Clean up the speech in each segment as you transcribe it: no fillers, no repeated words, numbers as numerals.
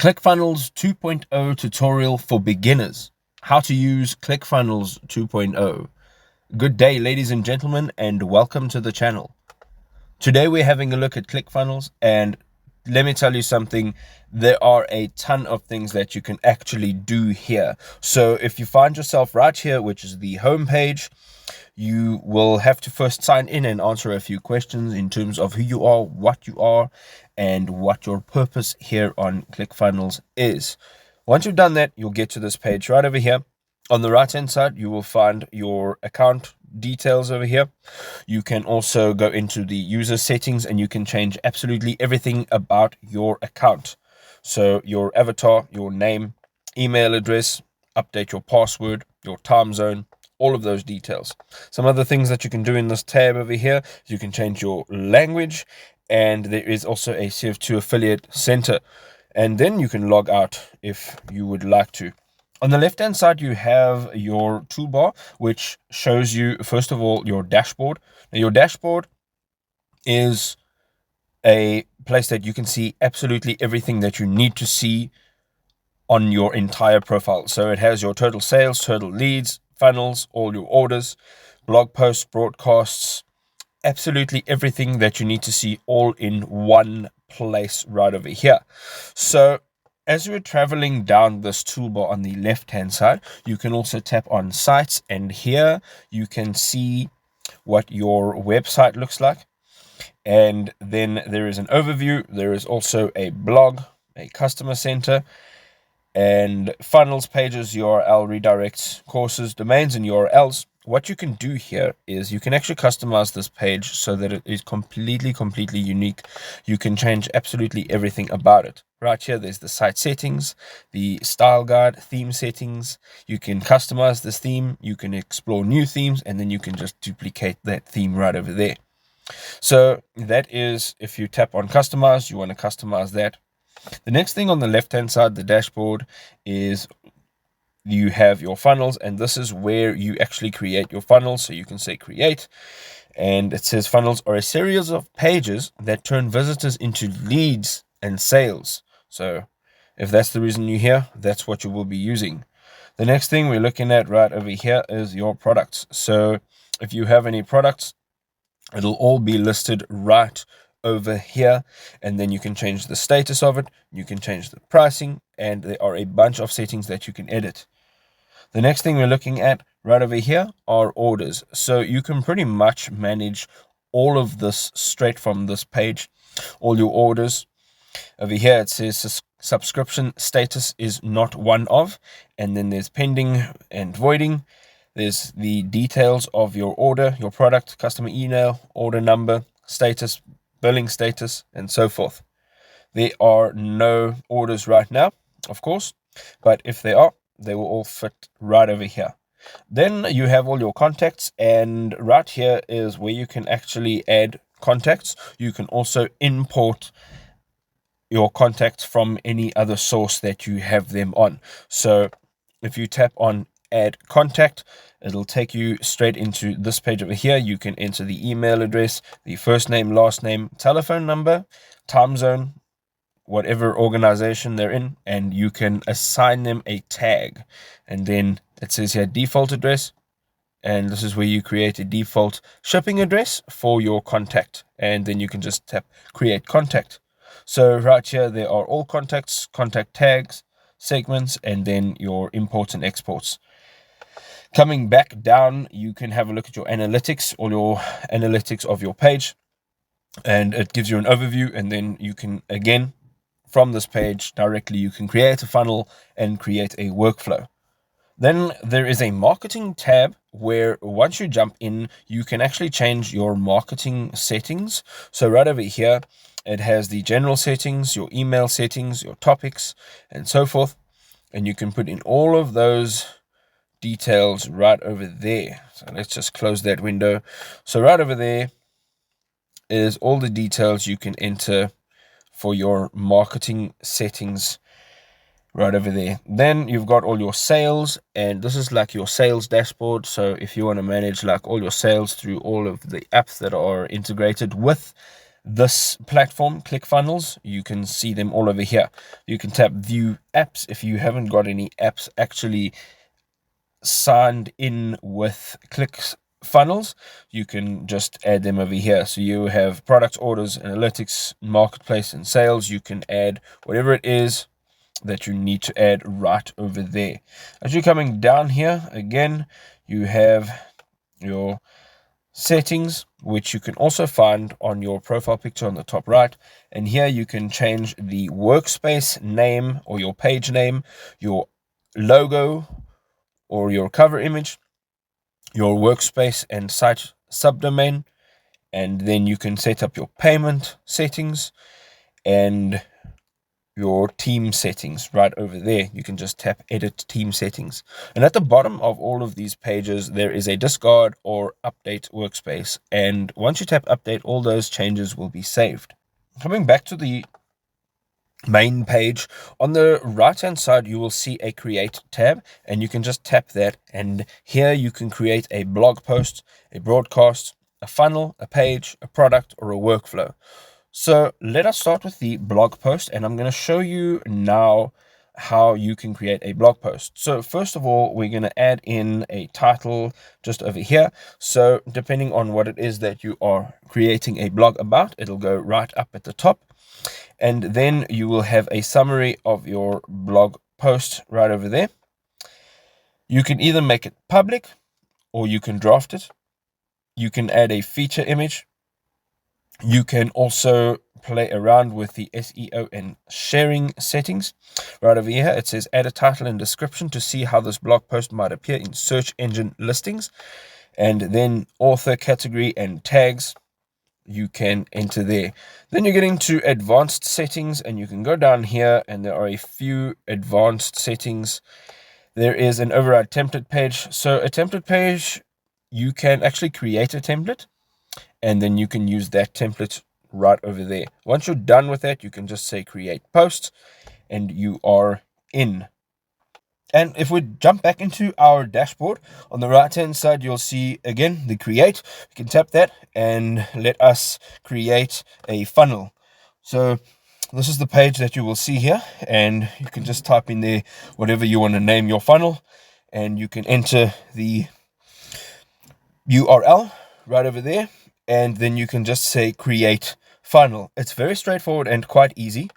Clickfunnels 2.0 tutorial for beginners. How to use Clickfunnels 2.0. Good day, ladies and gentlemen, and welcome to the channel. Today we're having a look at Clickfunnels, and let me tell you something. There are a ton of things that you can actually do here. So if you find yourself right here, which is the home page, you will have to first sign in and answer a few questions in terms of who you are, and what your purpose here on Clickfunnels is. Once you've done that, you'll get to this page right over here. On the right hand side, you will find your account details over here. You can also go into the user settings and you can change absolutely everything about your account. So your avatar, your name, email address, update your password, your time zone, all of those details. Some other things that you can do in this tab over here, you can change your language, and there is also a CF2 affiliate center, and then you can log out if you would like to. On the left hand side, you have your toolbar, which shows you, first of all, your dashboard. Now, your dashboard is a place that you can see absolutely everything that you need to see on your entire profile. So it has your total sales, total leads, funnels, all your orders, blog posts, broadcasts, absolutely everything that you need to see all in one place right over here. So as you're traveling down this toolbar on the left hand side, you can also tap on sites, and here you can see what your website looks like. And then there is an overview. There is also a blog, a customer center, and funnels, pages, URL, redirects, courses, domains, and URLs. What you can do here is you can actually customize this page so that it is completely unique. You can change absolutely everything about it. Right here, there's the site settings, the style guide, theme settings. You can customize this theme, you can explore new themes, and then you can just duplicate that theme right over there. So that is, if you tap on customize, you want to customize that. The next thing on the left hand side, the dashboard, is you have your funnels, and this is where you actually create your funnels. So you can say create, and it says funnels are a series of pages that turn visitors into leads and sales. So if that's the reason you're here, that's what you will be using. The next thing we're looking at right over here is your products. So if you have any products, it'll all be listed right over here, and then you can change the status of it, you can change the pricing, and there are a bunch of settings that you can edit. The next thing we're looking at right over here are orders. So you can pretty much manage all of this straight from this page, all your orders. Over here it says subscription status is not one of, and then there's pending and voiding. There's the details of your order, your product, customer email, order number, status, billing status, and so forth. There are no orders right now, of course, but if they are, they will all fit right over here. Then you have all your contacts, and right here is where you can actually add contacts. You can also import your contacts from any other source that you have them on. So if you tap on add contact, it'll take you straight into this page over here. You can enter the email address, the first name, last name, telephone number, time zone, whatever organization they're in, and you can assign them a tag. And then it says here default address, and this is where you create a default shipping address for your contact, and then you can just tap create contact. So right here there are all contacts, contact tags, segments, and then your imports and exports. Coming back down, you can have a look at your analytics, or your analytics of your page, and it gives you an overview. And then you can, again, from this page directly, you can create a funnel and create a workflow. Then there is a marketing tab where once you jump in, you can actually change your marketing settings. So right over here, it has the general settings, your email settings, your topics, and so forth. And you can put in all of those details right over there. So let's just close that window. So right over there is all the details you can enter for your marketing settings right over there. Then you've got all your sales, and this is like your sales dashboard. So if you want to manage like all your sales through all of the apps that are integrated with this platform, ClickFunnels, you can see them all over here. You can tap view apps if you haven't got any apps actually signed in with ClickFunnels. You can just add them over here. So you have product orders, analytics, marketplace, and sales. You can add whatever it is that you need to add right over there. As you're coming down here, again, you have your settings, which you can also find on your profile picture on the top right. And here you can change the workspace name or your page name, your logo or your cover image, your workspace and site subdomain, and then you can set up your payment settings and your team settings right over there. You can just tap edit team settings, and at the bottom of all of these pages there is a discard or update workspace, and once you tap update, all those changes will be saved. Coming back to the main page, on the right hand side you will see a create tab, and you can just tap that, and here you can create a blog post, a broadcast, a funnel, a page, a product, or a workflow. So let us start with the blog post, and I'm going to show you now how you can create a blog post. So first of all, we're going to add in a title just over here. So depending on what it is that you are creating a blog about, it'll go right up at the top. And then you will have a summary of your blog post right over there. You can either make it public or you can draft it. You can add a feature image. You can also play around with the SEO and sharing settings. Right over here, it says add a title and description to see how this blog post might appear in search engine listings. And then author, category, and tags you can enter there. Then you get into advanced settings, and you can go down here, and there are a few advanced settings. There is an override template page. So a template page, you can actually create a template, and then you can use that template right over there. Once you're done with that, you can just say create post, and you are in. And if we jump back into our dashboard, on the right hand side you'll see again the create. You can tap that and let us create a funnel. So this is the page that you will see here, and you can just type in there whatever you want to name your funnel, and you can enter the URL right over there, and then you can just say create funnel. It's very straightforward and quite easy.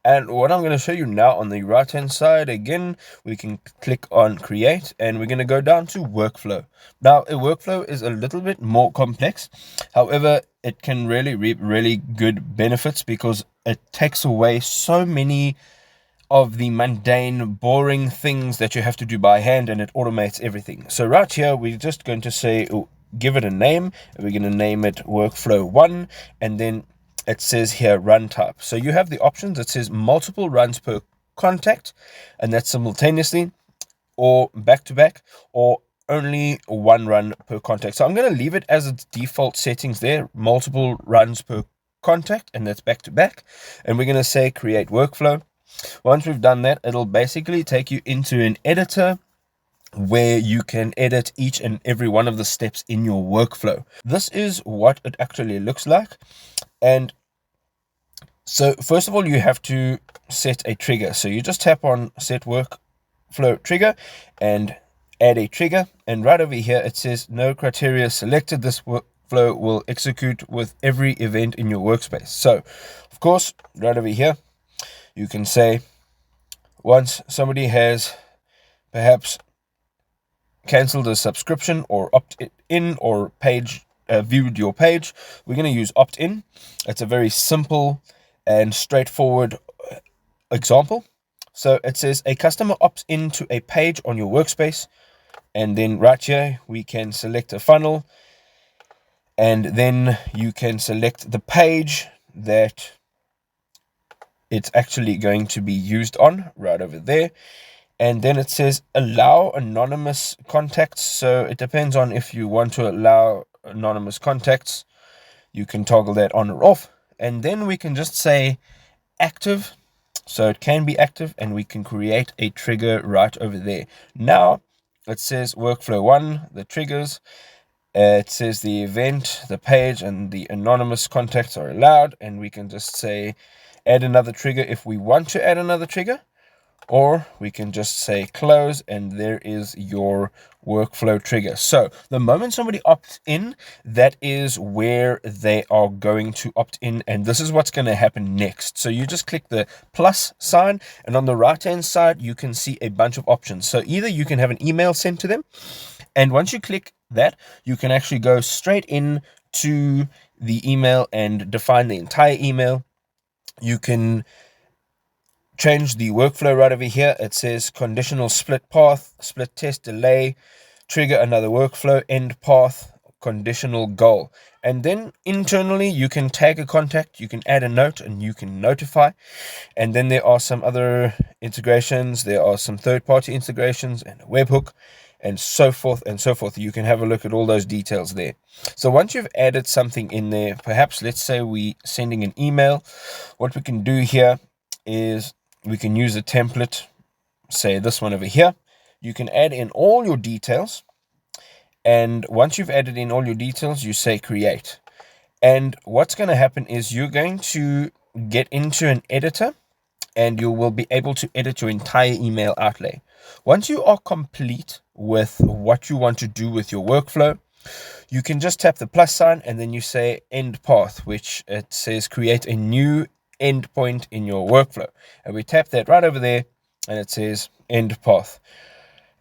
And what I'm going to show you now, on the right hand side, again, we can click on create, and we're going to go down to workflow. Now a workflow is a little bit more complex. However, it can really reap really good benefits because it takes away so many of the mundane, boring things that you have to do by hand, and it automates everything. So right here, we're just going to say, give it a name, and we're going to name it workflow 1, and then it says here run type. So you have the options. It says multiple runs per contact, and that's simultaneously, or back to back, or only one run per contact. So I'm going to leave it as its default settings there, multiple runs per contact, and that's back to back. And we're going to say create workflow. Once we've done that, it'll basically take you into an editor where you can edit each and every one of the steps in your workflow. This is what it actually looks like. And so first of all, you have to set a trigger. So you just tap on set workflow trigger and add a trigger. And right over here, it says no criteria selected. This workflow will execute with every event in your workspace. So of course, right over here, you can say once somebody has perhaps canceled a subscription or opt-in or viewed your page, we're going to use opt-in. It's a very simple and straightforward example. So it says a customer opts into a page on your workspace, and then right here we can select a funnel, and then you can select the page that it's actually going to be used on right over there. And then it says allow anonymous contacts. So it depends on if you want to allow anonymous contacts. You can toggle that on or off. And then we can just say active. So it can be active, and we can create a trigger right over there. Now it says workflow 1, the triggers, It says the event, the page, and the anonymous contacts are allowed, and we can just say add another trigger if we want to add another trigger, or we can just say close, and there is your workflow trigger. So the moment somebody opts in, that is where they are going to opt in, and this is what's going to happen next. So you just click the plus sign, and on the right hand side you can see a bunch of options. So either you can have an email sent to them, and once you click that, you can actually go straight in to the email and define the entire email. You can change the workflow right over here. It says conditional split path, split test delay, trigger another workflow, end path, conditional goal. And then internally you can tag a contact, you can add a note, and you can notify. And then there are some other integrations. There are some third-party integrations and a webhook, and so forth and so forth. You can have a look at all those details there. So once you've added something in there, perhaps let's say we sending an email, what we can do here is we can use a template, say this one over here. You can add in all your details, and once you've added in all your details, you say create. And what's going to happen is you're going to get into an editor, and you will be able to edit your entire email outlay. Once you are complete with what you want to do with your workflow, you can just tap the plus sign, and then you say end path, which it says create a new endpoint in your workflow. And we tap that right over there, and it says end path.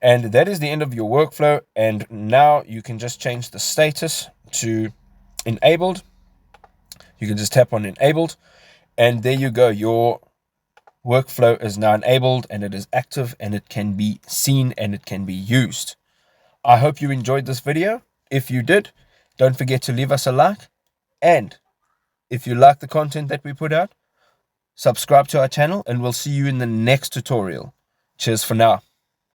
And that is the end of your workflow. And now you can just change the status to enabled. You can just tap on enabled, and there you go. Your workflow is now enabled, and it is active, and it can be seen, and it can be used. I hope you enjoyed this video. If you did, don't forget to leave us a like. And if you like the content that we put out, subscribe to our channel, and we'll see you in the next tutorial. Cheers for now.